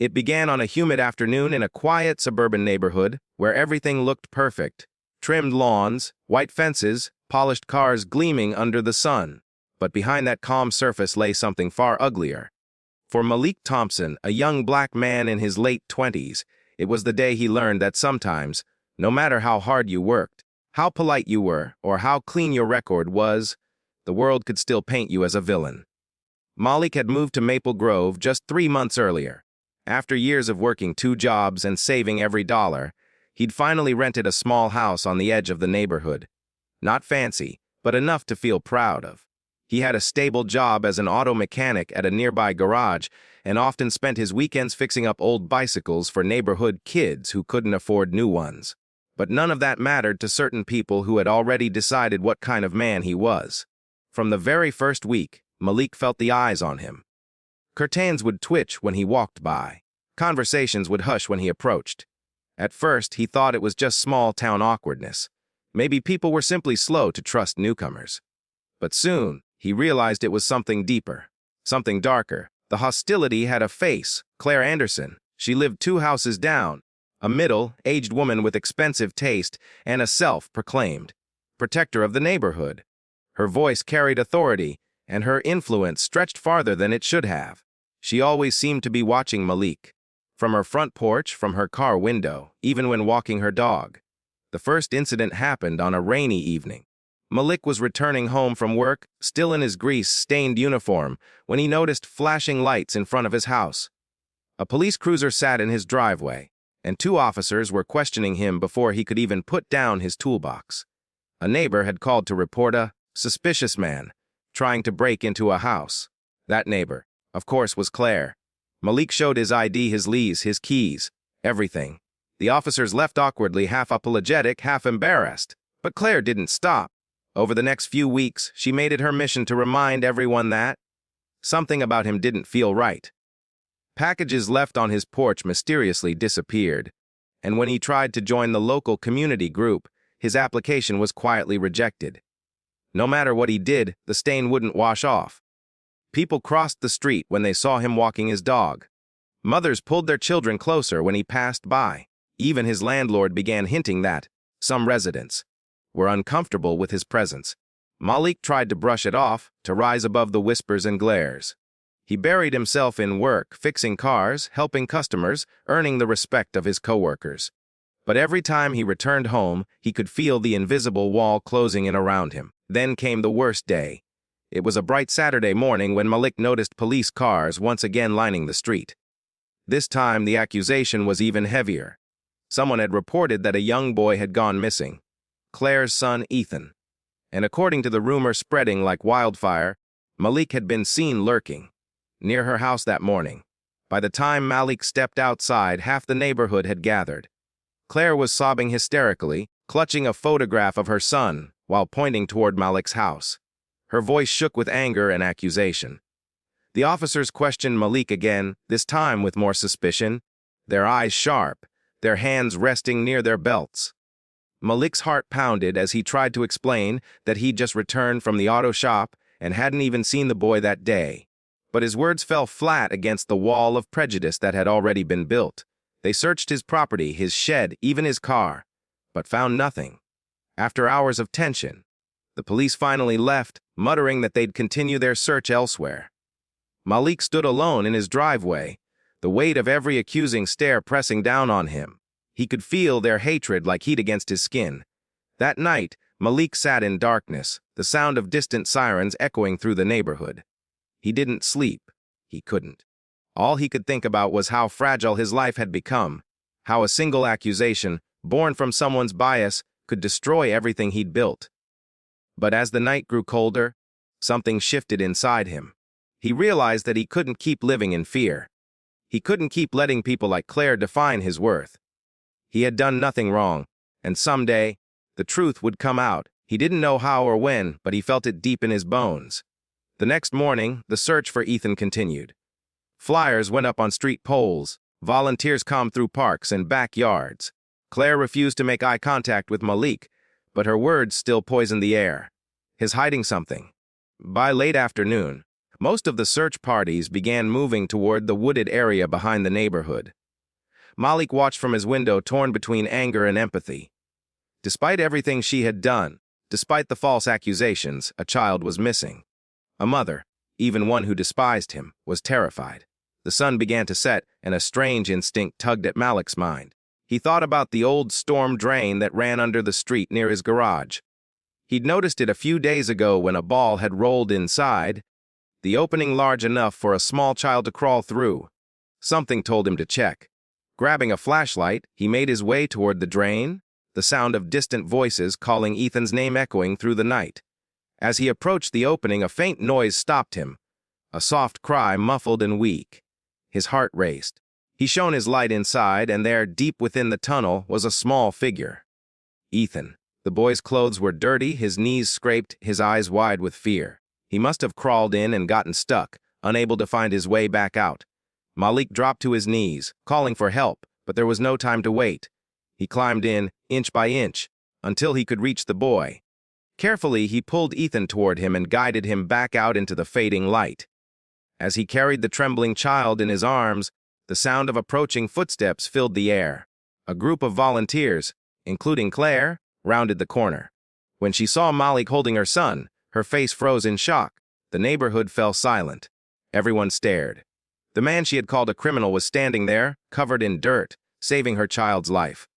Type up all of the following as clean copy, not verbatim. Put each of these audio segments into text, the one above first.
It began on a humid afternoon in a quiet suburban neighborhood where everything looked perfect. Trimmed lawns, white fences, polished cars gleaming under the sun. But behind that calm surface lay something far uglier. For Malik Thompson, a young black man in his late 20s, it was the day he learned that sometimes, no matter how hard you worked, how polite you were, or how clean your record was, the world could still paint you as a villain. Malik had moved to Maple Grove just 3 months earlier. After years of working 2 jobs and saving every dollar, he'd finally rented a small house on the edge of the neighborhood. Not fancy, but enough to feel proud of. He had a stable job as an auto mechanic at a nearby garage and often spent his weekends fixing up old bicycles for neighborhood kids who couldn't afford new ones. But none of that mattered to certain people who had already decided what kind of man he was. From the very first week, Malik felt the eyes on him. Curtains would twitch when he walked by. Conversations would hush when he approached. At first, he thought it was just small-town awkwardness. Maybe people were simply slow to trust newcomers. But soon, he realized it was something deeper, something darker. The hostility had a face, Claire Anderson. She lived 2 houses down, a middle-aged woman with expensive taste and a self-proclaimed protector of the neighborhood. Her voice carried authority, and her influence stretched farther than it should have. She always seemed to be watching Malik. From her front porch, from her car window, even when walking her dog. The first incident happened on a rainy evening. Malik was returning home from work, still in his grease-stained uniform, when he noticed flashing lights in front of his house. A police cruiser sat in his driveway, and 2 officers were questioning him before he could even put down his toolbox. A neighbor had called to report a suspicious man trying to break into a house. That neighbor, of course, was Claire. Malik showed his ID, his lease, his keys, everything. The officers left awkwardly, half apologetic, half embarrassed. But Claire didn't stop. Over the next few weeks, she made it her mission to remind everyone that something about him didn't feel right. Packages left on his porch mysteriously disappeared, and when he tried to join the local community group, his application was quietly rejected. No matter what he did, the stain wouldn't wash off. People crossed the street when they saw him walking his dog. Mothers pulled their children closer when he passed by. Even his landlord began hinting that some residents were uncomfortable with his presence. Malik tried to brush it off, to rise above the whispers and glares. He buried himself in work, fixing cars, helping customers, earning the respect of his coworkers. But every time he returned home, he could feel the invisible wall closing in around him. Then came the worst day. It was a bright Saturday morning when Malik noticed police cars once again lining the street. This time, the accusation was even heavier. Someone had reported that a young boy had gone missing, Claire's son Ethan. And according to the rumor spreading like wildfire, Malik had been seen lurking near her house that morning. By the time Malik stepped outside, half the neighborhood had gathered. Claire was sobbing hysterically, clutching a photograph of her son while pointing toward Malik's house. Her voice shook with anger and accusation. The officers questioned Malik again, this time with more suspicion, their eyes sharp, their hands resting near their belts. Malik's heart pounded as he tried to explain that he'd just returned from the auto shop and hadn't even seen the boy that day. But his words fell flat against the wall of prejudice that had already been built. They searched his property, his shed, even his car, but found nothing. After hours of tension, the police finally left, muttering that they'd continue their search elsewhere. Malik stood alone in his driveway, the weight of every accusing stare pressing down on him. He could feel their hatred like heat against his skin. That night, Malik sat in darkness, the sound of distant sirens echoing through the neighborhood. He didn't sleep. He couldn't. All he could think about was how fragile his life had become, how a single accusation, born from someone's bias, could destroy everything he'd built. But as the night grew colder, something shifted inside him. He realized that he couldn't keep living in fear. He couldn't keep letting people like Claire define his worth. He had done nothing wrong, and someday, the truth would come out. He didn't know how or when, but he felt it deep in his bones. The next morning, the search for Ethan continued. Flyers went up on street poles, volunteers combed through parks and backyards. Claire refused to make eye contact with Malik, but her words still poisoned the air. He's hiding something. By late afternoon, Most of the search parties began moving toward the wooded area behind the neighborhood. Malik watched from his window, torn between anger and empathy. Despite everything she had done, despite the false accusations, a child was missing. A mother, even one who despised him, was terrified. The sun began to set, and a strange instinct tugged at Malik's mind. He thought about the old storm drain that ran under the street near his garage. He'd noticed it a few days ago when a ball had rolled inside, the opening large enough for a small child to crawl through. Something told him to check. Grabbing a flashlight, he made his way toward the drain, the sound of distant voices calling Ethan's name echoing through the night. As he approached the opening, a faint noise stopped him, a soft cry, muffled and weak. His heart raced. He shone his light inside, and there, deep within the tunnel, was a small figure. Ethan. The boy's clothes were dirty, his knees scraped, his eyes wide with fear. He must have crawled in and gotten stuck, unable to find his way back out. Malik dropped to his knees, calling for help, but there was no time to wait. He climbed in, inch by inch, until he could reach the boy. Carefully, he pulled Ethan toward him and guided him back out into the fading light. As he carried the trembling child in his arms, the sound of approaching footsteps filled the air. A group of volunteers, including Claire, rounded the corner. When she saw Malik holding her son, her face froze in shock. The neighborhood fell silent. Everyone stared. The man she had called a criminal was standing there, covered in dirt, saving her child's life.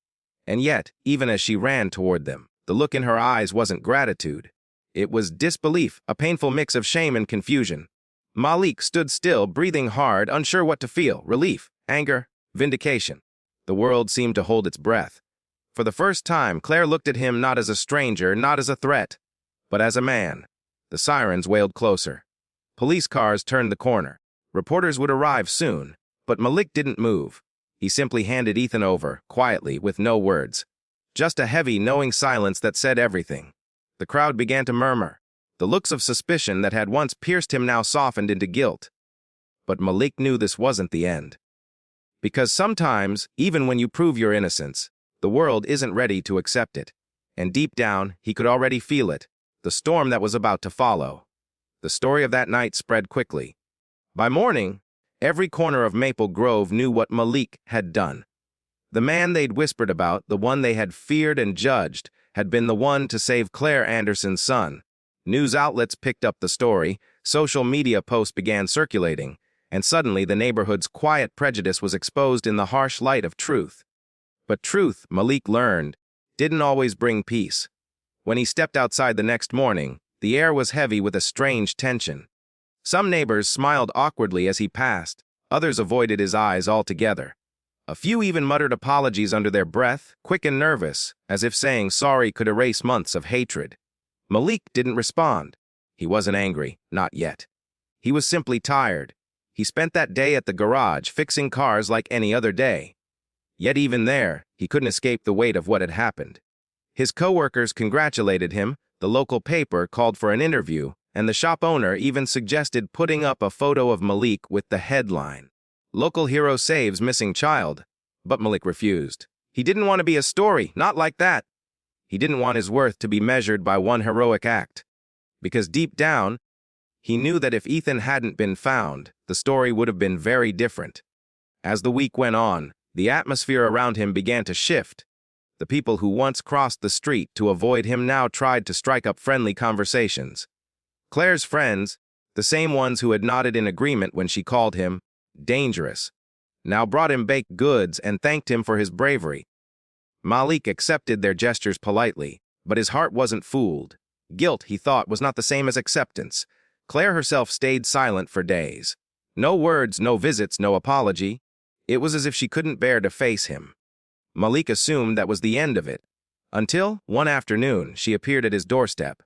And yet, even as she ran toward them, the look in her eyes wasn't gratitude. It was disbelief, a painful mix of shame and confusion. Malik stood still, breathing hard, unsure what to feel: relief, anger, vindication. The world seemed to hold its breath. For the first time, Claire looked at him not as a stranger, not as a threat, but as a man. The sirens wailed closer. Police cars turned the corner. Reporters would arrive soon, but Malik didn't move. He simply handed Ethan over, quietly, with no words. Just a heavy, knowing silence that said everything. The crowd began to murmur. The looks of suspicion that had once pierced him now softened into guilt. But Malik knew this wasn't the end. Because sometimes, even when you prove your innocence, the world isn't ready to accept it. And deep down, he could already feel it, the storm that was about to follow. The story of that night spread quickly. By morning, every corner of Maple Grove knew what Malik had done. The man they'd whispered about, the one they had feared and judged, had been the one to save Claire Anderson's son. News outlets picked up the story, social media posts began circulating, and suddenly the neighborhood's quiet prejudice was exposed in the harsh light of truth. But truth, Malik learned, didn't always bring peace. When he stepped outside the next morning, the air was heavy with a strange tension. Some neighbors smiled awkwardly as he passed, others avoided his eyes altogether. A few even muttered apologies under their breath, quick and nervous, as if saying sorry could erase months of hatred. Malik didn't respond. He wasn't angry, not yet. He was simply tired. He spent that day at the garage fixing cars like any other day. Yet even there, he couldn't escape the weight of what had happened. His coworkers congratulated him, the local paper called for an interview, and the shop owner even suggested putting up a photo of Malik with the headline, "Local Hero Saves Missing Child." But Malik refused. He didn't want to be a story, not like that. He didn't want his worth to be measured by one heroic act. Because deep down, he knew that if Ethan hadn't been found, the story would have been very different. As the week went on, the atmosphere around him began to shift. The people who once crossed the street to avoid him now tried to strike up friendly conversations. Claire's friends, the same ones who had nodded in agreement when she called him dangerous, now brought him baked goods and thanked him for his bravery. Malik accepted their gestures politely, but his heart wasn't fooled. Guilt, he thought, was not the same as acceptance. Claire herself stayed silent for days. No words, no visits, no apology. It was as if she couldn't bear to face him. Malik assumed that was the end of it, until, one afternoon, she appeared at his doorstep.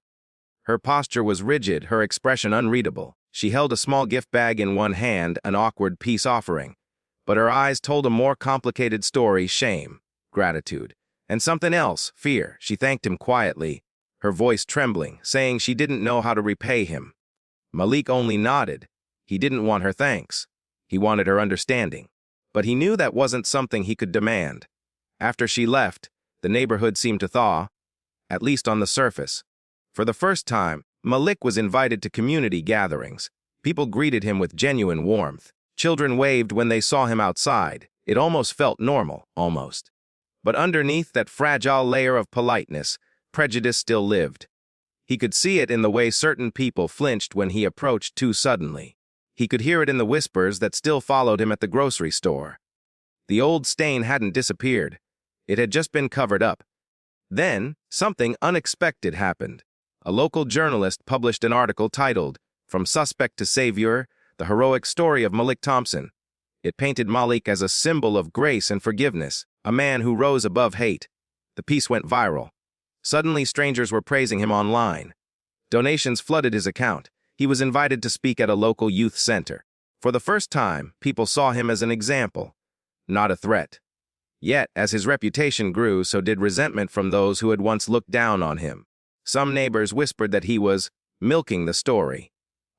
Her posture was rigid, her expression unreadable. She held a small gift bag in one hand, an awkward peace offering. But her eyes told a more complicated story: shame, gratitude, and something else, fear. She thanked him quietly, her voice trembling, saying she didn't know how to repay him. Malik only nodded. He didn't want her thanks. He wanted her understanding. But he knew that wasn't something he could demand. After she left, the neighborhood seemed to thaw, at least on the surface. For the first time, Malik was invited to community gatherings. People greeted him with genuine warmth. Children waved when they saw him outside. It almost felt normal, almost. But underneath that fragile layer of politeness, prejudice still lived. He could see it in the way certain people flinched when he approached too suddenly. He could hear it in the whispers that still followed him at the grocery store. The old stain hadn't disappeared. It had just been covered up. Then, something unexpected happened. A local journalist published an article titled, "From Suspect to Savior, the Heroic Story of Malik Thompson." It painted Malik as a symbol of grace and forgiveness, a man who rose above hate. The piece went viral. Suddenly, strangers were praising him online. Donations flooded his account. He was invited to speak at a local youth center. For the first time, people saw him as an example, not a threat. Yet, as his reputation grew, so did resentment from those who had once looked down on him. Some neighbors whispered that he was milking the story.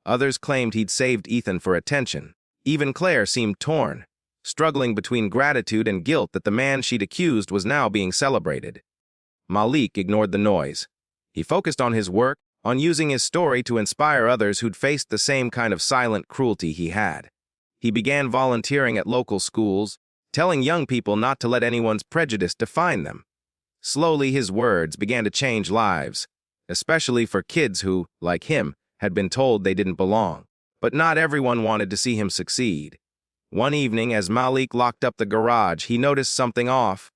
Others claimed he'd saved Ethan for attention. Even Claire seemed torn, struggling between gratitude and guilt that the man she'd accused was now being celebrated. Malik ignored the noise. He focused on his work, on using his story to inspire others who'd faced the same kind of silent cruelty he had. He began volunteering at local schools, telling young people not to let anyone's prejudice define them. Slowly, his words began to change lives, especially for kids who, like him, had been told they didn't belong. But not everyone wanted to see him succeed. One evening, as Malik locked up the garage, he noticed something off.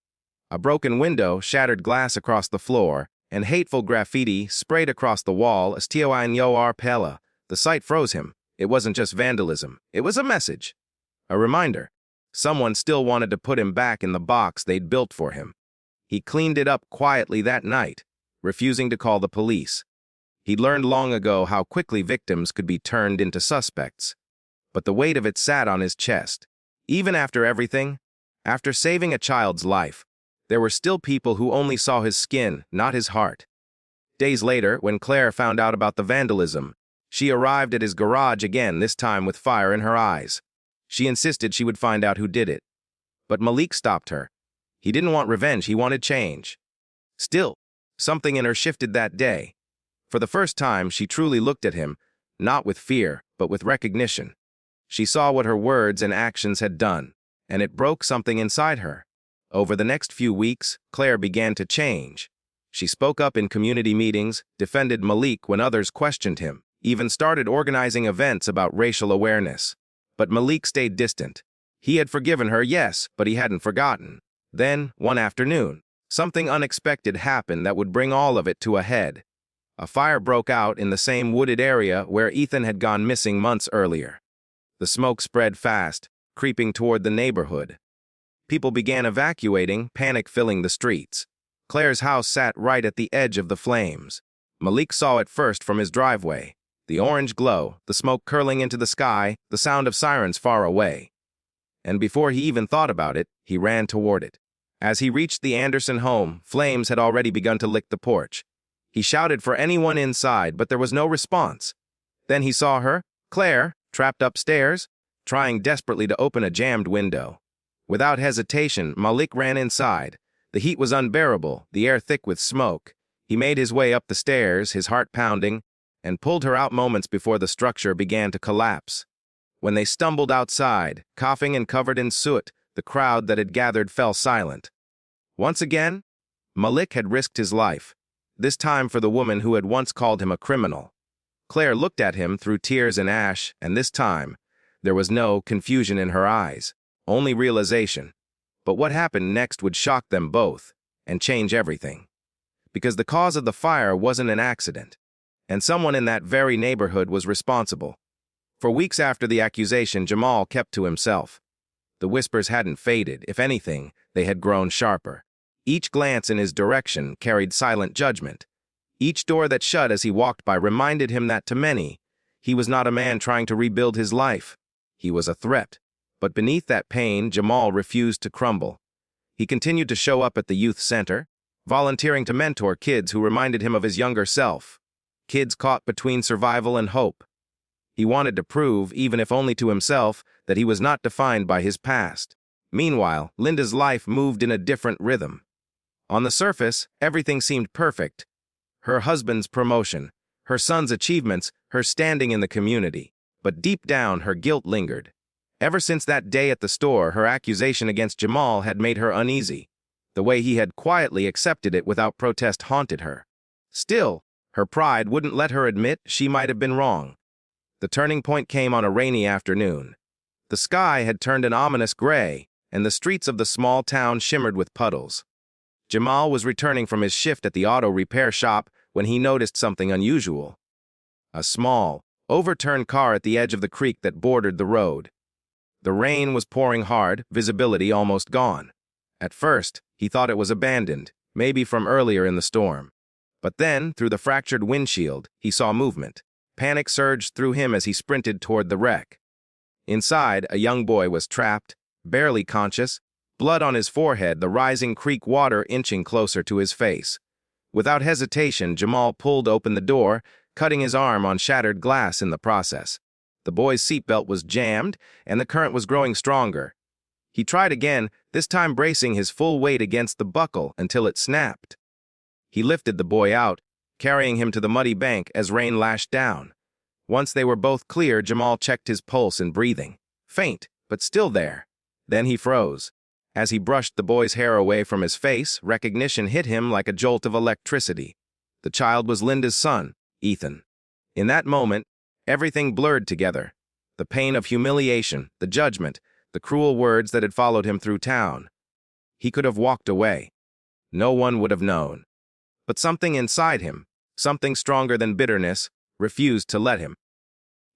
A broken window, shattered glass across the floor, and hateful graffiti sprayed across the wall as Tioanyo Pella. The sight froze him. It wasn't just vandalism. It was a message. A reminder. Someone still wanted to put him back in the box they'd built for him. He cleaned it up quietly that night, refusing to call the police. He'd learned long ago how quickly victims could be turned into suspects. But the weight of it sat on his chest. Even after everything, after saving a child's life, there were still people who only saw his skin, not his heart. Days later, when Claire found out about the vandalism, she arrived at his garage again, this time with fire in her eyes. She insisted she would find out who did it. But Malik stopped her. He didn't want revenge, he wanted change. Still, something in her shifted that day. For the first time, she truly looked at him, not with fear, but with recognition. She saw what her words and actions had done, and it broke something inside her. Over the next few weeks, Claire began to change. She spoke up in community meetings, defended Malik when others questioned him, even started organizing events about racial awareness. But Malik stayed distant. He had forgiven her, yes, but he hadn't forgotten. Then, one afternoon, something unexpected happened that would bring all of it to a head. A fire broke out in the same wooded area where Ethan had gone missing months earlier. The smoke spread fast, creeping toward the neighborhood. People began evacuating, panic filling the streets. Claire's house sat right at the edge of the flames. Malik saw it first from his driveway. The orange glow, the smoke curling into the sky, the sound of sirens far away. And before he even thought about it, he ran toward it. As he reached the Anderson home, flames had already begun to lick the porch. He shouted for anyone inside, but there was no response. Then he saw her, Claire, trapped upstairs, trying desperately to open a jammed window. Without hesitation, Malik ran inside. The heat was unbearable, the air thick with smoke. He made his way up the stairs, his heart pounding, and pulled her out moments before the structure began to collapse. When they stumbled outside, coughing and covered in soot, the crowd that had gathered fell silent. Once again, Malik had risked his life, this time for the woman who had once called him a criminal. Claire looked at him through tears and ash, and this time, there was no confusion in her eyes, only realization. But what happened next would shock them both, and change everything. Because the cause of the fire wasn't an accident, and someone in that very neighborhood was responsible. For weeks after the accusation, Jamal kept to himself. The whispers hadn't faded. If anything, they had grown sharper. Each glance in his direction carried silent judgment. Each door that shut as he walked by reminded him that to many, he was not a man trying to rebuild his life. He was a threat. But beneath that pain, Jamal refused to crumble. He continued to show up at the youth center, volunteering to mentor kids who reminded him of his younger self. Kids caught between survival and hope. He wanted to prove, even if only to himself, that he was not defined by his past. Meanwhile, Linda's life moved in a different rhythm. On the surface, everything seemed perfect. Her husband's promotion, her son's achievements, her standing in the community. but deep down her guilt lingered. Ever since that day at the store, her accusation against Jamal had made her uneasy. The way he had quietly accepted it without protest haunted her. Still, her pride wouldn't let her admit she might have been wrong. The turning point came on a rainy afternoon. The sky had turned an ominous gray, and the streets of the small town shimmered with puddles. Jamal was returning from his shift at the auto repair shop when he noticed something unusual. A small, overturned car at the edge of the creek that bordered the road. The rain was pouring hard, visibility almost gone. At first, he thought it was abandoned, maybe from earlier in the storm. But then, through the fractured windshield, he saw movement. Panic surged through him as he sprinted toward the wreck. Inside, a young boy was trapped, barely conscious, blood on his forehead, the rising creek water inching closer to his face. Without hesitation, Jamal pulled open the door, cutting his arm on shattered glass in the process. The boy's seatbelt was jammed, and the current was growing stronger. He tried again, this time bracing his full weight against the buckle until it snapped. He lifted the boy out, carrying him to the muddy bank as rain lashed down. Once they were both clear, Jamal checked his pulse and breathing. Faint, but still there. Then he froze. As he brushed the boy's hair away from his face, recognition hit him like a jolt of electricity. The child was Linda's son, Ethan. In that moment, everything blurred together. The pain of humiliation, the judgment, the cruel words that had followed him through town. He could have walked away. No one would have known. But something inside him, something stronger than bitterness, refused to let him.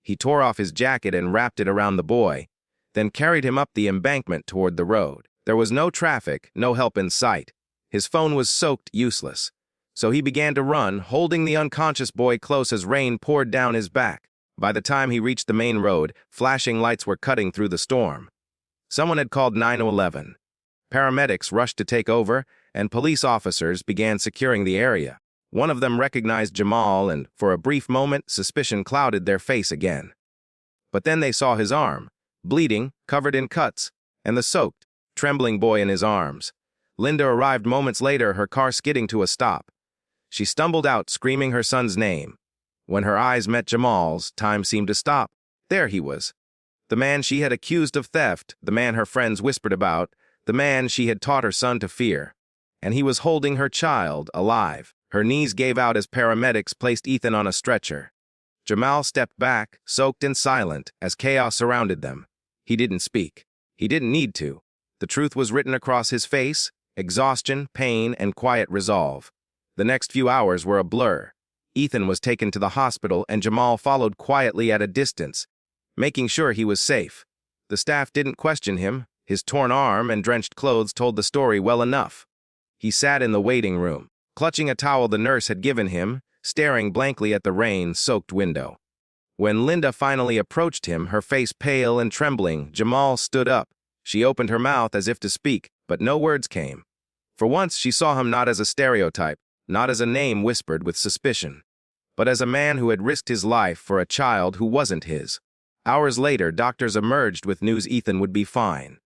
He tore off his jacket and wrapped it around the boy, then carried him up the embankment toward the road. There was no traffic, no help in sight. His phone was soaked, useless. So he began to run, holding the unconscious boy close as rain poured down his back. By the time he reached the main road, flashing lights were cutting through the storm. Someone had called 911. Paramedics rushed to take over, and police officers began securing the area. One of them recognized Jamal, and for a brief moment, suspicion clouded their face again. But then they saw his arm, bleeding, covered in cuts, and the soaked, trembling boy in his arms. Linda arrived moments later, her car skidding to a stop. She stumbled out, screaming her son's name. When her eyes met Jamal's, time seemed to stop. There he was. The man she had accused of theft, the man her friends whispered about, the man she had taught her son to fear. And he was holding her child, alive. Her knees gave out as paramedics placed Ethan on a stretcher. Jamal stepped back, soaked and silent, as chaos surrounded them. He didn't speak. He didn't need to. The truth was written across his face: exhaustion, pain, and quiet resolve. The next few hours were a blur. Ethan was taken to the hospital, and Jamal followed quietly at a distance, making sure he was safe. The staff didn't question him. His torn arm and drenched clothes told the story well enough. He sat in the waiting room, clutching a towel the nurse had given him, staring blankly at the rain-soaked window. When Linda finally approached him, her face pale and trembling, Jamal stood up. She opened her mouth as if to speak, but no words came. For once, she saw him not as a stereotype, not as a name whispered with suspicion, but as a man who had risked his life for a child who wasn't his. Hours later, doctors emerged with news Ethan would be fine.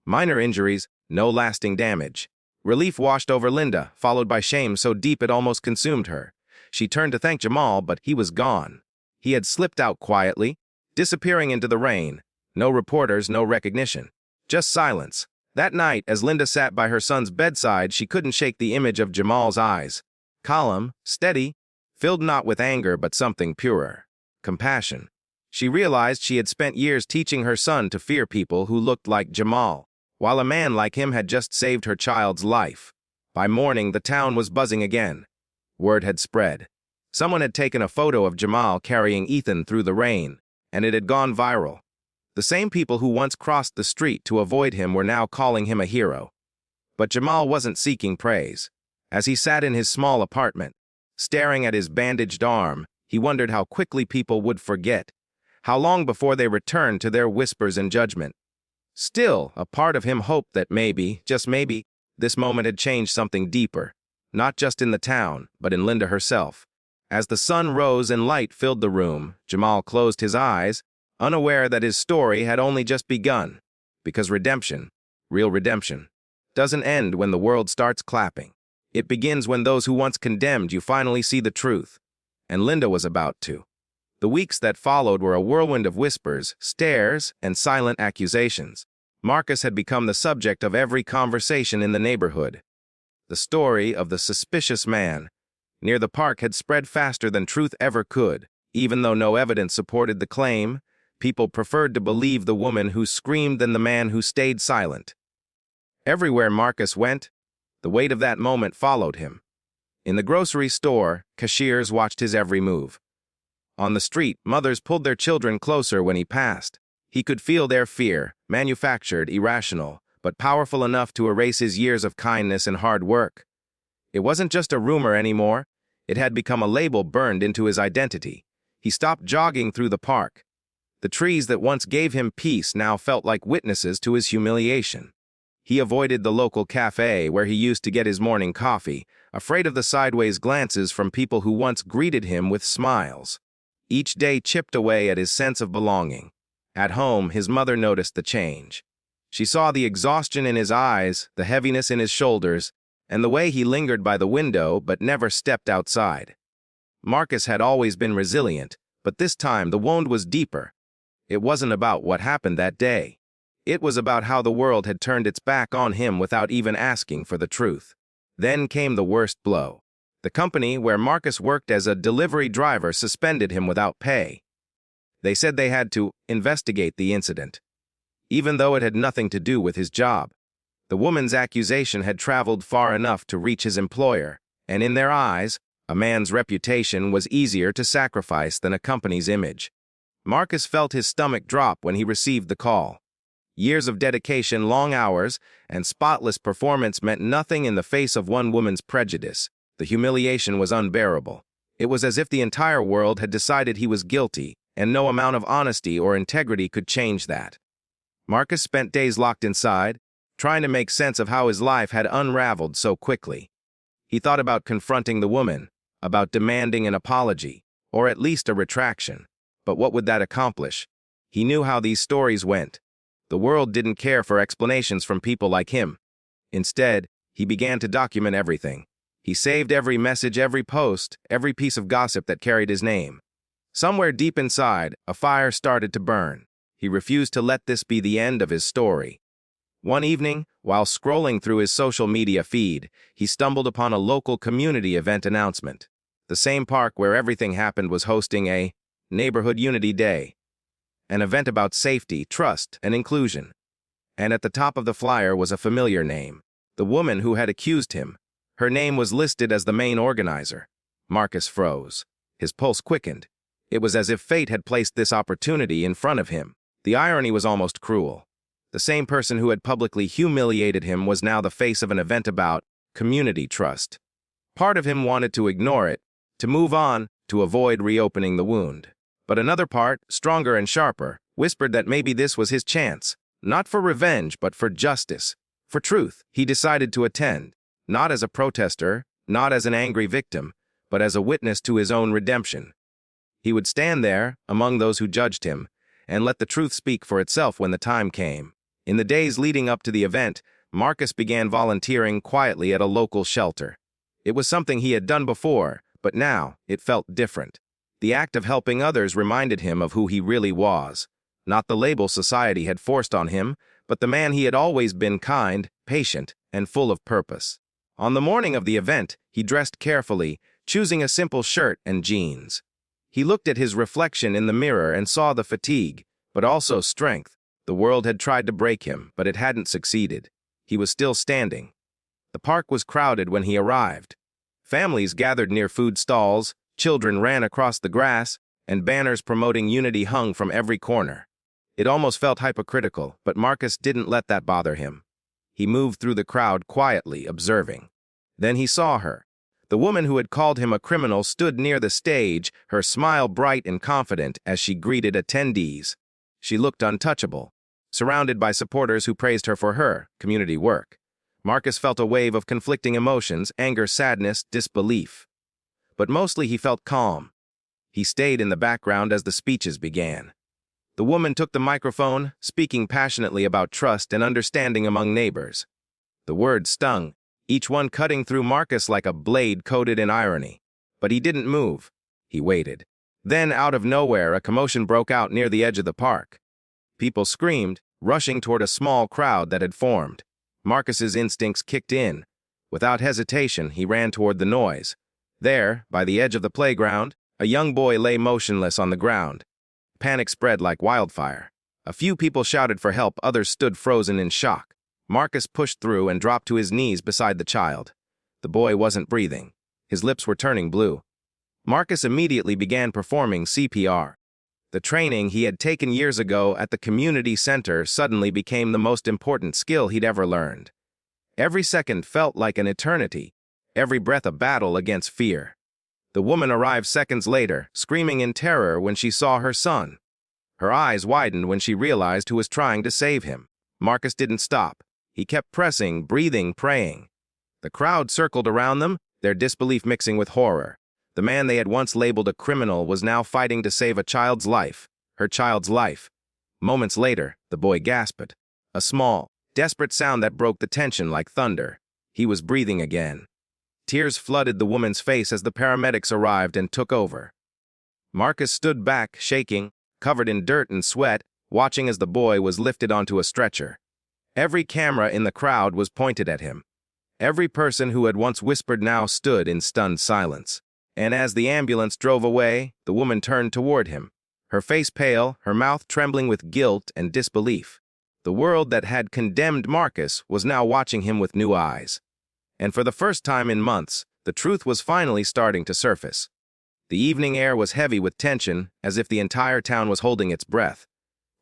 Minor injuries, no lasting damage. Relief washed over Linda, followed by shame so deep it almost consumed her. She turned to thank Jamal, but he was gone. He had slipped out quietly, disappearing into the rain. No reporters, no recognition. Just silence. That night, as Linda sat by her son's bedside, she couldn't shake the image of Jamal's eyes. Calm, steady, filled not with anger but something purer. Compassion. She realized she had spent years teaching her son to fear people who looked like Jamal, while a man like him had just saved her child's life. By morning, the town was buzzing again. Word had spread. Someone had taken a photo of Jamal carrying Ethan through the rain, and it had gone viral. The same people who once crossed the street to avoid him were now calling him a hero. But Jamal wasn't seeking praise. As he sat in his small apartment, staring at his bandaged arm, he wondered how quickly people would forget, how long before they returned to their whispers and judgment. Still, a part of him hoped that maybe, just maybe, this moment had changed something deeper, not just in the town, but in Linda herself. As the sun rose and light filled the room, Jamal closed his eyes, unaware that his story had only just begun. Because redemption, real redemption, doesn't end when the world starts clapping. It begins when those who once condemned you finally see the truth. And Linda was about to. The weeks that followed were a whirlwind of whispers, stares, and silent accusations. Marcus had become the subject of every conversation in the neighborhood. The story of the suspicious man near the park had spread faster than truth ever could. Even though no evidence supported the claim, people preferred to believe the woman who screamed than the man who stayed silent. Everywhere Marcus went, the weight of that moment followed him. In the grocery store, cashiers watched his every move. On the street, mothers pulled their children closer when he passed. He could feel their fear, manufactured, irrational, but powerful enough to erase his years of kindness and hard work. It wasn't just a rumor anymore. It had become a label burned into his identity. He stopped jogging through the park. The trees that once gave him peace now felt like witnesses to his humiliation. He avoided the local cafe where he used to get his morning coffee, afraid of the sideways glances from people who once greeted him with smiles. Each day chipped away at his sense of belonging. At home, his mother noticed the change. She saw the exhaustion in his eyes, the heaviness in his shoulders, and the way he lingered by the window but never stepped outside. Marcus had always been resilient, but this time the wound was deeper. It wasn't about what happened that day. It was about how the world had turned its back on him without even asking for the truth. Then came the worst blow. The company where Marcus worked as a delivery driver suspended him without pay. They said they had to investigate the incident, even though it had nothing to do with his job. The woman's accusation had traveled far enough to reach his employer, and in their eyes, a man's reputation was easier to sacrifice than a company's image. Marcus felt his stomach drop when he received the call. Years of dedication, long hours, and spotless performance meant nothing in the face of one woman's prejudice. The humiliation was unbearable. It was as if the entire world had decided he was guilty, and no amount of honesty or integrity could change that. Marcus spent days locked inside, trying to make sense of how his life had unraveled so quickly. He thought about confronting the woman, about demanding an apology, or at least a retraction. But what would that accomplish? He knew how these stories went. The world didn't care for explanations from people like him. Instead, he began to document everything. He saved every message, every post, every piece of gossip that carried his name. Somewhere deep inside, a fire started to burn. He refused to let this be the end of his story. One evening, while scrolling through his social media feed, he stumbled upon a local community event announcement. The same park where everything happened was hosting a Neighborhood Unity Day, an event about safety, trust, and inclusion. And at the top of the flyer was a familiar name, the woman who had accused him. Her name was listed as the main organizer. Marcus froze. His pulse quickened. It was as if fate had placed this opportunity in front of him. The irony was almost cruel. The same person who had publicly humiliated him was now the face of an event about community trust. Part of him wanted to ignore it, to move on, to avoid reopening the wound. But another part, stronger and sharper, whispered that maybe this was his chance, not for revenge, but for justice, for truth. He decided to attend, not as a protester, not as an angry victim, but as a witness to his own redemption. He would stand there, among those who judged him, and let the truth speak for itself when the time came. In the days leading up to the event, Marcus began volunteering quietly at a local shelter. It was something he had done before, but now it felt different. The act of helping others reminded him of who he really was. Not the label society had forced on him, but the man he had always been: kind, patient, and full of purpose. On the morning of the event, he dressed carefully, choosing a simple shirt and jeans. He looked at his reflection in the mirror and saw the fatigue, but also strength. The world had tried to break him, but it hadn't succeeded. He was still standing. The park was crowded when he arrived. Families gathered near food stalls, children ran across the grass, and banners promoting unity hung from every corner. It almost felt hypocritical, but Marcus didn't let that bother him. He moved through the crowd quietly, observing. Then he saw her. The woman who had called him a criminal stood near the stage, her smile bright and confident as she greeted attendees. She looked untouchable, surrounded by supporters who praised her for her community work. Marcus felt a wave of conflicting emotions: anger, sadness, disbelief. But mostly he felt calm. He stayed in the background as the speeches began. The woman took the microphone, speaking passionately about trust and understanding among neighbors. The words stung, each one cutting through Marcus like a blade coated in irony. But he didn't move. He waited. Then, out of nowhere, a commotion broke out near the edge of the park. People screamed, rushing toward a small crowd that had formed. Marcus's instincts kicked in. Without hesitation, he ran toward the noise. There, by the edge of the playground, a young boy lay motionless on the ground. Panic spread like wildfire. A few people shouted for help, others stood frozen in shock. Marcus pushed through and dropped to his knees beside the child. The boy wasn't breathing. His lips were turning blue. Marcus immediately began performing CPR. The training he had taken years ago at the community center suddenly became the most important skill he'd ever learned. Every second felt like an eternity, every breath a battle against fear. The woman arrived seconds later, screaming in terror when she saw her son. Her eyes widened when she realized who was trying to save him. Marcus didn't stop. He kept pressing, breathing, praying. The crowd circled around them, their disbelief mixing with horror. The man they had once labeled a criminal was now fighting to save a child's life, her child's life. Moments later, the boy gasped. A small, desperate sound that broke the tension like thunder. He was breathing again. Tears flooded the woman's face as the paramedics arrived and took over. Marcus stood back, shaking, covered in dirt and sweat, watching as the boy was lifted onto a stretcher. Every camera in the crowd was pointed at him. Every person who had once whispered now stood in stunned silence. And as the ambulance drove away, the woman turned toward him, her face pale, her mouth trembling with guilt and disbelief. The world that had condemned Marcus was now watching him with new eyes. And for the first time in months, the truth was finally starting to surface. The evening air was heavy with tension, as if the entire town was holding its breath.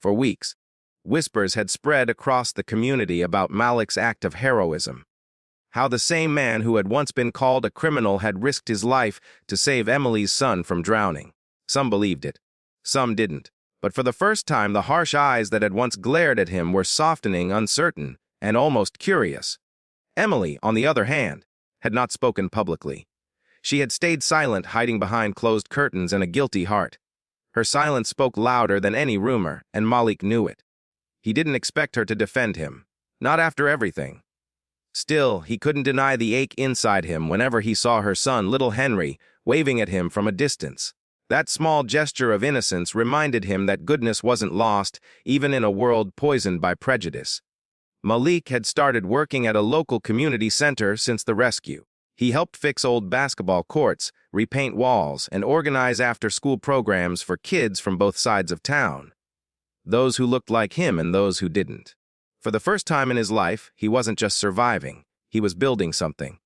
For weeks, whispers had spread across the community about Malik's act of heroism. How the same man who had once been called a criminal had risked his life to save Emily's son from drowning. Some believed it. Some didn't. But for the first time, the harsh eyes that had once glared at him were softening, uncertain, and almost curious. Emily, on the other hand, had not spoken publicly. She had stayed silent, hiding behind closed curtains and a guilty heart. Her silence spoke louder than any rumor, and Malik knew it. He didn't expect her to defend him. Not after everything. Still, he couldn't deny the ache inside him whenever he saw her son, little Henry, waving at him from a distance. That small gesture of innocence reminded him that goodness wasn't lost, even in a world poisoned by prejudice. Malik had started working at a local community center since the rescue. He helped fix old basketball courts, repaint walls, and organize after-school programs for kids from both sides of town. Those who looked like him and those who didn't. For the first time in his life, he wasn't just surviving. He was building something.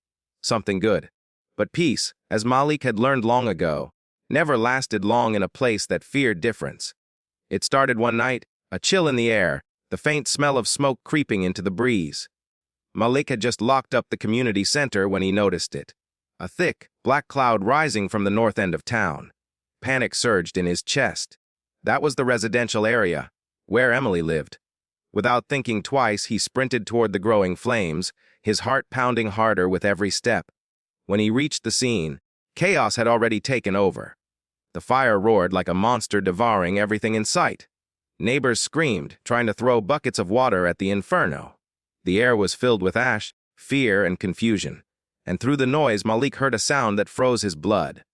Something good. But peace, as Malik had learned long ago, never lasted long in a place that feared difference. It started one night, a chill in the air, the faint smell of smoke creeping into the breeze. Malik had just locked up the community center when he noticed it. A thick, black cloud rising from the north end of town. Panic surged in his chest. That was the residential area, where Emily lived. Without thinking twice, he sprinted toward the growing flames, his heart pounding harder with every step. When he reached the scene, chaos had already taken over. The fire roared like a monster devouring everything in sight. Neighbors screamed, trying to throw buckets of water at the inferno. The air was filled with ash, fear, and confusion. And through the noise, Malik heard a sound that froze his blood.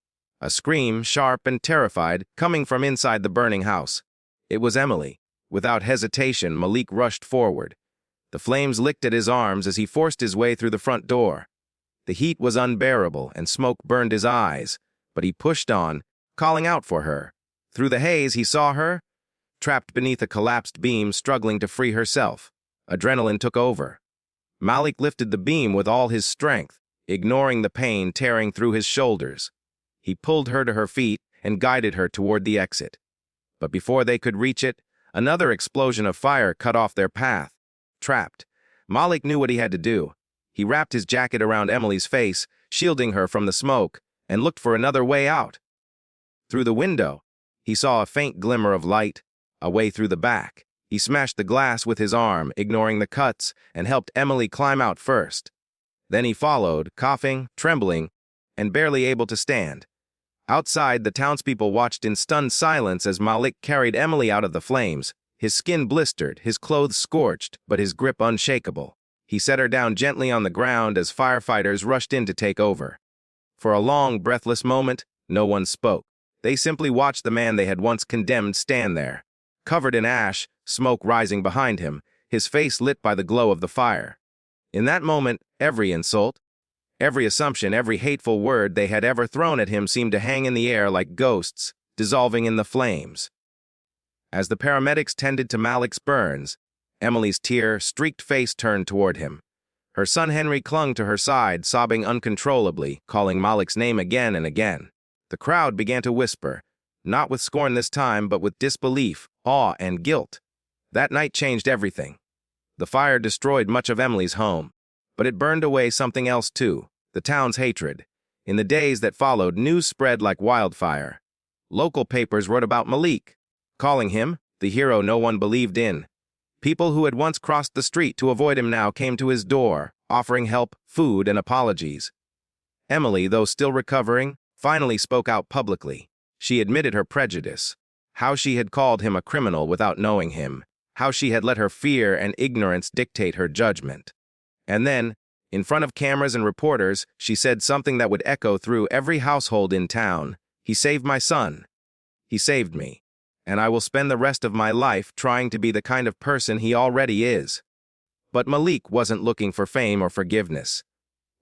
A scream, sharp and terrified, coming from inside the burning house. It was Emily. Without hesitation, Malik rushed forward. The flames licked at his arms as he forced his way through the front door. The heat was unbearable and smoke burned his eyes, but he pushed on, calling out for her. Through the haze, he saw her, trapped beneath a collapsed beam, struggling to free herself. Adrenaline took over. Malik lifted the beam with all his strength, ignoring the pain tearing through his shoulders. He pulled her to her feet and guided her toward the exit. But before they could reach it, another explosion of fire cut off their path. Trapped, Malik knew what he had to do. He wrapped his jacket around Emily's face, shielding her from the smoke, and looked for another way out. Through the window, he saw a faint glimmer of light, a way through the back. He smashed the glass with his arm, ignoring the cuts, and helped Emily climb out first. Then he followed, coughing, trembling, and barely able to stand. Outside, the townspeople watched in stunned silence as Malik carried Emily out of the flames, his skin blistered, his clothes scorched, but his grip unshakable. He set her down gently on the ground as firefighters rushed in to take over. For a long, breathless moment, no one spoke. They simply watched the man they had once condemned stand there, covered in ash, smoke rising behind him, his face lit by the glow of the fire. In that moment, every insult, every assumption, every hateful word they had ever thrown at him seemed to hang in the air like ghosts, dissolving in the flames. As the paramedics tended to Malik's burns, Emily's tear-streaked face turned toward him. Her son Henry clung to her side, sobbing uncontrollably, calling Malik's name again and again. The crowd began to whisper, not with scorn this time, but with disbelief, awe, and guilt. That night changed everything. The fire destroyed much of Emily's home, but it burned away something else too, the town's hatred. In the days that followed, news spread like wildfire. Local papers wrote about Malik, calling him the hero no one believed in. People who had once crossed the street to avoid him now came to his door, offering help, food, and apologies. Emily, though still recovering, finally spoke out publicly. She admitted her prejudice, how she had called him a criminal without knowing him, how she had let her fear and ignorance dictate her judgment. And then, in front of cameras and reporters, she said something that would echo through every household in town. He saved my son. He saved me. And I will spend the rest of my life trying to be the kind of person he already is. But Malik wasn't looking for fame or forgiveness.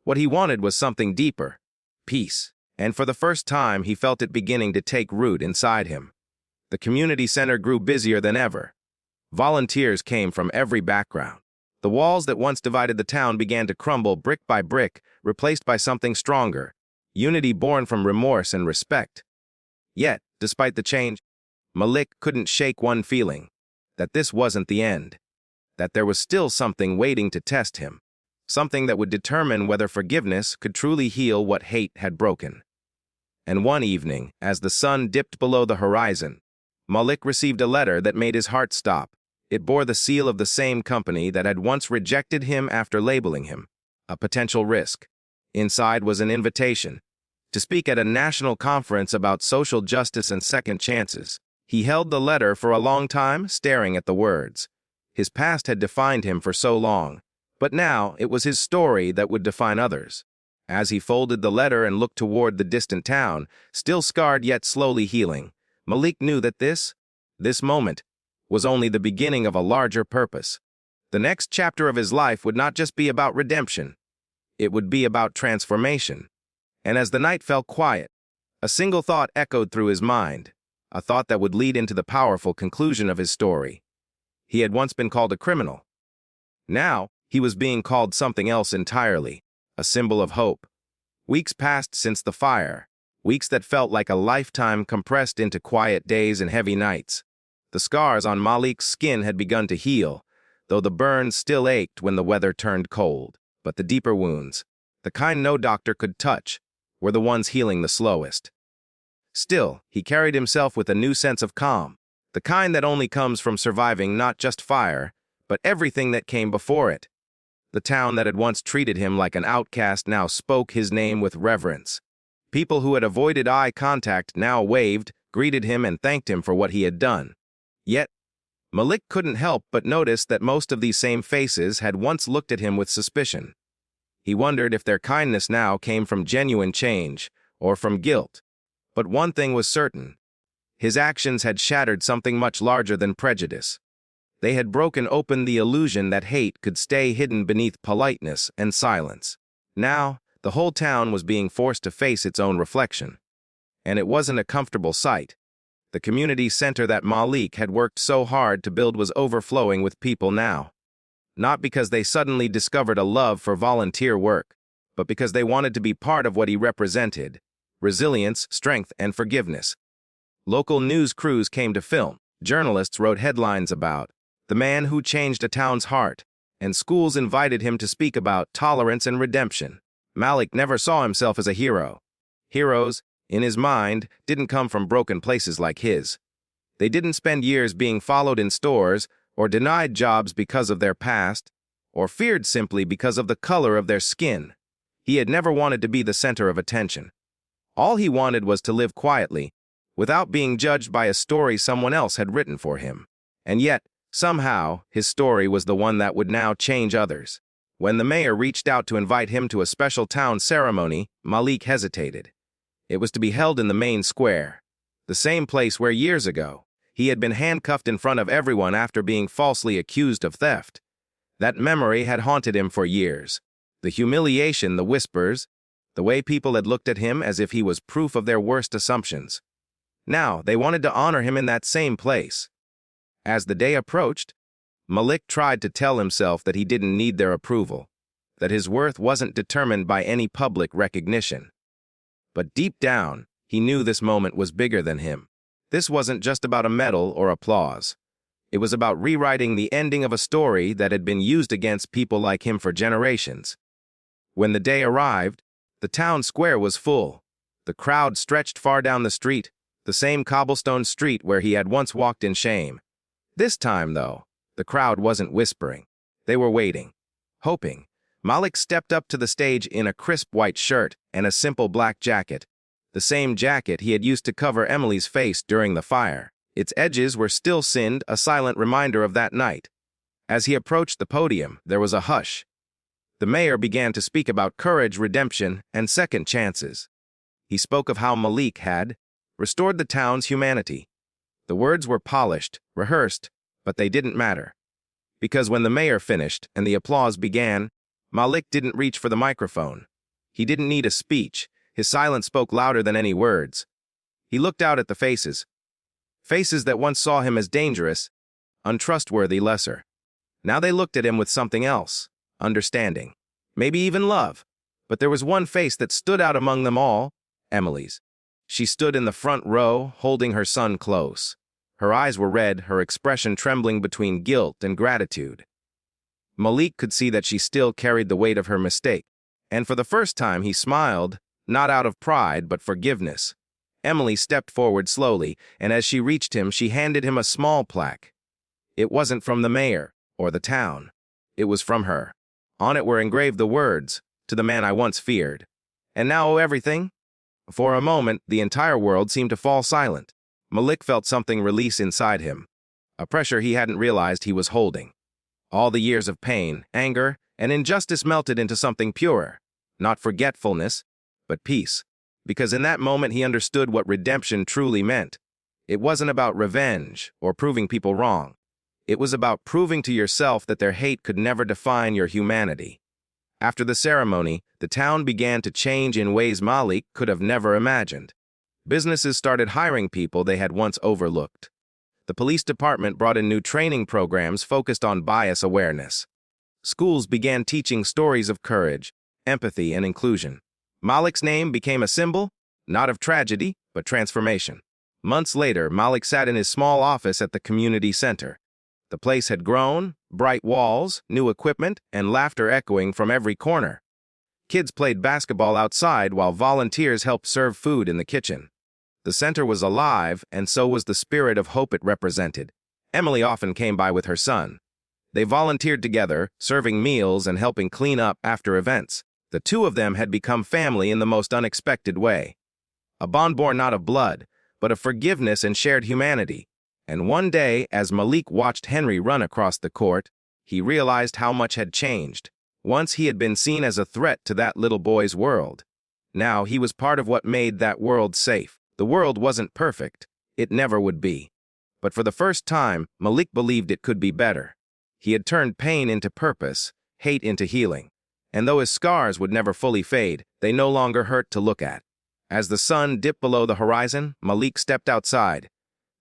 What he wanted was something deeper, peace. And for the first time, he felt it beginning to take root inside him. The community center grew busier than ever. Volunteers came from every background. The walls that once divided the town began to crumble brick by brick, replaced by something stronger, unity born from remorse and respect. Yet, despite the change, Malik couldn't shake one feeling, that this wasn't the end, that there was still something waiting to test him, something that would determine whether forgiveness could truly heal what hate had broken. And one evening, as the sun dipped below the horizon, Malik received a letter that made his heart stop. It bore the seal of the same company that had once rejected him after labeling him a potential risk. Inside was an invitation to speak at a national conference about social justice and second chances. He held the letter for a long time, staring at the words. His past had defined him for so long, but now it was his story that would define others. As he folded the letter and looked toward the distant town, still scarred yet slowly healing, Malik knew that this moment, was only the beginning of a larger purpose. The next chapter of his life would not just be about redemption. It would be about transformation. And as the night fell quiet, a single thought echoed through his mind, a thought that would lead into the powerful conclusion of his story. He had once been called a criminal. Now, he was being called something else entirely, a symbol of hope. Weeks passed since the fire, weeks that felt like a lifetime compressed into quiet days and heavy nights. The scars on Malik's skin had begun to heal, though the burns still ached when the weather turned cold. But the deeper wounds, the kind no doctor could touch, were the ones healing the slowest. Still, he carried himself with a new sense of calm, the kind that only comes from surviving not just fire, but everything that came before it. The town that had once treated him like an outcast now spoke his name with reverence. People who had avoided eye contact now waved, greeted him, and thanked him for what he had done. Yet, Malik couldn't help but notice that most of these same faces had once looked at him with suspicion. He wondered if their kindness now came from genuine change or from guilt. But one thing was certain. His actions had shattered something much larger than prejudice. They had broken open the illusion that hate could stay hidden beneath politeness and silence. Now, the whole town was being forced to face its own reflection. And it wasn't a comfortable sight. The community center that Malik had worked so hard to build was overflowing with people now. Not because they suddenly discovered a love for volunteer work, but because they wanted to be part of what he represented: resilience, strength, and forgiveness. Local news crews came to film. Journalists wrote headlines about the man who changed a town's heart, and schools invited him to speak about tolerance and redemption. Malik never saw himself as a hero. Heroes, in his mind, didn't come from broken places like his. They didn't spend years being followed in stores, or denied jobs because of their past, or feared simply because of the color of their skin. He had never wanted to be the center of attention. All he wanted was to live quietly, without being judged by a story someone else had written for him. And yet, somehow, his story was the one that would now change others. When the mayor reached out to invite him to a special town ceremony, Malik hesitated. It was to be held in the main square. The same place where years ago, he had been handcuffed in front of everyone after being falsely accused of theft. That memory had haunted him for years. The humiliation, the whispers, the way people had looked at him as if he was proof of their worst assumptions. Now, they wanted to honor him in that same place. As the day approached, Malik tried to tell himself that he didn't need their approval, that his worth wasn't determined by any public recognition. But deep down, he knew this moment was bigger than him. This wasn't just about a medal or applause. It was about rewriting the ending of a story that had been used against people like him for generations. When the day arrived, the town square was full. The crowd stretched far down the street, the same cobblestone street where he had once walked in shame. This time, though, the crowd wasn't whispering. They were waiting, hoping. Malik stepped up to the stage in a crisp white shirt and a simple black jacket, the same jacket he had used to cover Emily's face during the fire. Its edges were still sinned, a silent reminder of that night. As he approached the podium, there was a hush. The mayor began to speak about courage, redemption, and second chances. He spoke of how Malik had restored the town's humanity. The words were polished, rehearsed, but they didn't matter. Because when the mayor finished and the applause began, Malik didn't reach for the microphone. He didn't need a speech. His silence spoke louder than any words. He looked out at the faces. Faces that once saw him as dangerous, untrustworthy, lesser. Now they looked at him with something else, understanding, maybe even love. But there was one face that stood out among them all, Emily's. She stood in the front row, holding her son close. Her eyes were red, her expression trembling between guilt and gratitude. Malik could see that she still carried the weight of her mistake, and for the first time he smiled, not out of pride but forgiveness. Emily stepped forward slowly, and as she reached him, she handed him a small plaque. It wasn't from the mayor or the town. It was from her. On it were engraved the words, "To the man I once feared, and now owe everything." For a moment, the entire world seemed to fall silent. Malik felt something release inside him, a pressure he hadn't realized he was holding. All the years of pain, anger, and injustice melted into something purer, not forgetfulness, but peace. Because in that moment he understood what redemption truly meant. It wasn't about revenge or proving people wrong. It was about proving to yourself that their hate could never define your humanity. After the ceremony, the town began to change in ways Malik could have never imagined. Businesses started hiring people they had once overlooked. The police department brought in new training programs focused on bias awareness. Schools began teaching stories of courage, empathy, and inclusion. Malik's name became a symbol, not of tragedy, but transformation. Months later, Malik sat in his small office at the community center. The place had grown, bright walls, new equipment, and laughter echoing from every corner. Kids played basketball outside while volunteers helped serve food in the kitchen. The center was alive, and so was the spirit of hope it represented. Emily often came by with her son. They volunteered together, serving meals and helping clean up after events. The two of them had become family in the most unexpected way. A bond born not of blood, but of forgiveness and shared humanity. And one day, as Malik watched Henry run across the court, he realized how much had changed. Once he had been seen as a threat to that little boy's world. Now he was part of what made that world safe. The world wasn't perfect. It never would be. But for the first time, Malik believed it could be better. He had turned pain into purpose, hate into healing. And though his scars would never fully fade, they no longer hurt to look at. As the sun dipped below the horizon, Malik stepped outside.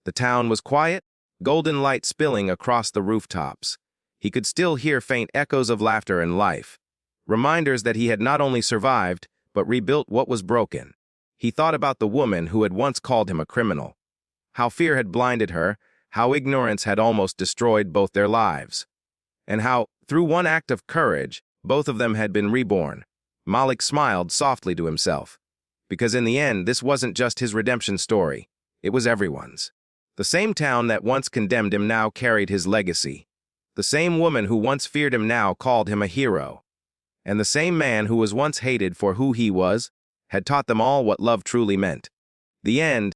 The town was quiet, golden light spilling across the rooftops. He could still hear faint echoes of laughter and life, reminders that he had not only survived, but rebuilt what was broken. He thought about the woman who had once called him a criminal, how fear had blinded her, how ignorance had almost destroyed both their lives, and how, through one act of courage, both of them had been reborn. Malik smiled softly to himself, because in the end, this wasn't just his redemption story. It was everyone's. The same town that once condemned him now carried his legacy. The same woman who once feared him now called him a hero. And the same man who was once hated for who he was had taught them all what love truly meant. The end,